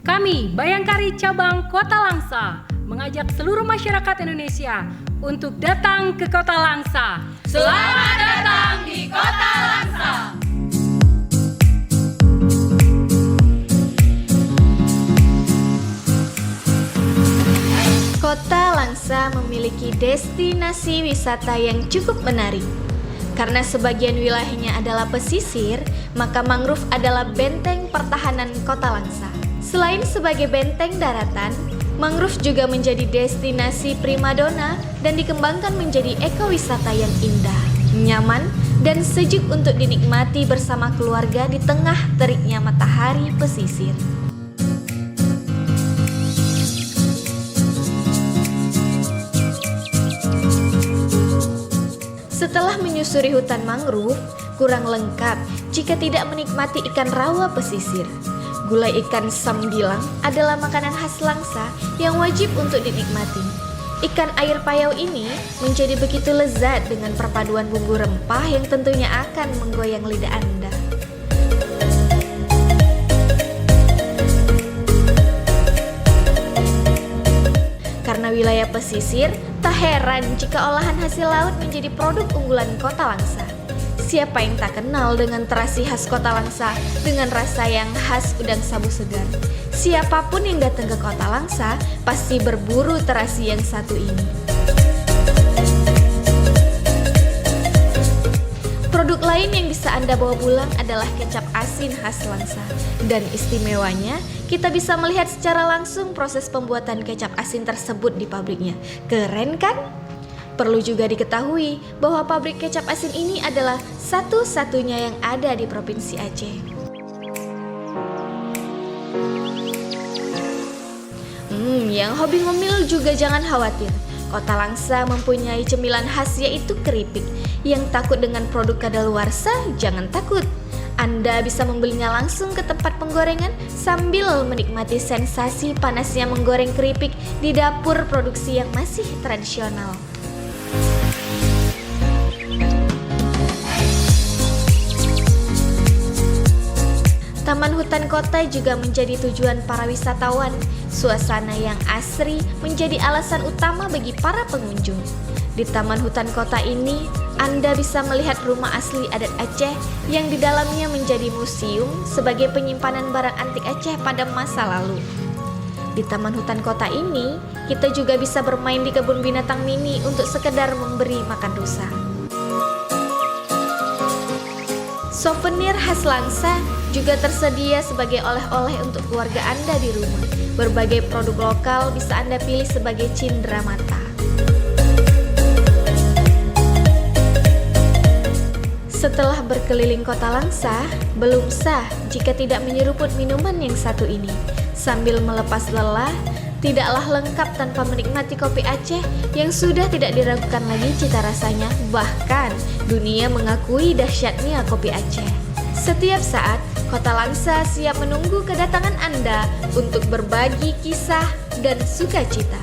Kami, Bayangkari Cabang Kota Langsa, mengajak seluruh masyarakat Indonesia untuk datang ke Kota Langsa. Selamat datang di Kota Langsa. Kota Langsa memiliki destinasi wisata yang cukup menarik. Karena sebagian wilayahnya adalah pesisir, maka mangrove adalah benteng pertahanan Kota Langsa. Selain sebagai benteng daratan, mangrove juga menjadi destinasi primadona dan dikembangkan menjadi ekowisata yang indah, nyaman, dan sejuk untuk dinikmati bersama keluarga di tengah teriknya matahari pesisir. Setelah menyusuri hutan mangrove, kurang lengkap jika tidak menikmati ikan rawa pesisir. Gulai ikan sambilang adalah makanan khas Langsa yang wajib untuk dinikmati. Ikan air payau ini menjadi begitu lezat dengan perpaduan bumbu rempah yang tentunya akan menggoyang lidah Anda. Karena wilayah pesisir, tak heran jika olahan hasil laut menjadi produk unggulan Kota Langsa. Siapa yang tak kenal dengan terasi khas Kota Langsa dengan rasa yang khas udang sabu segar? Siapapun yang datang ke Kota Langsa pasti berburu terasi yang satu ini. Produk lain yang bisa Anda bawa pulang adalah kecap asin khas Langsa. Dan istimewanya, kita bisa melihat secara langsung proses pembuatan kecap asin tersebut di pabriknya. Keren kan? Perlu juga diketahui bahwa pabrik kecap asin ini adalah satu-satunya yang ada di Provinsi Aceh. Yang hobi ngemil juga jangan khawatir. Kota Langsa mempunyai cemilan khas yaitu keripik. Yang takut dengan produk kadaluarsa, jangan takut. Anda bisa membelinya langsung ke tempat penggorengan sambil menikmati sensasi panasnya menggoreng keripik di dapur produksi yang masih tradisional. Taman hutan kota juga menjadi tujuan para wisatawan. Suasana yang asri menjadi alasan utama bagi para pengunjung. Di taman hutan kota ini, Anda bisa melihat rumah asli adat Aceh yang di dalamnya menjadi museum sebagai penyimpanan barang antik Aceh pada masa lalu. Di taman hutan kota ini, kita juga bisa bermain di kebun binatang mini untuk sekedar memberi makan rusa. Souvenir khas Langsa juga tersedia sebagai oleh-oleh untuk keluarga Anda di rumah. Berbagai produk lokal bisa Anda pilih sebagai cindera mata. Setelah berkeliling Kota Langsa, belum sah jika tidak menyeruput minuman yang satu ini. Sambil melepas lelah, tidaklah lengkap tanpa menikmati kopi Aceh yang sudah tidak diragukan lagi cita rasanya. Bahkan, dunia mengakui dahsyatnya kopi Aceh. Setiap saat, Kota Langsa siap menunggu kedatangan Anda untuk berbagi kisah dan sukacita.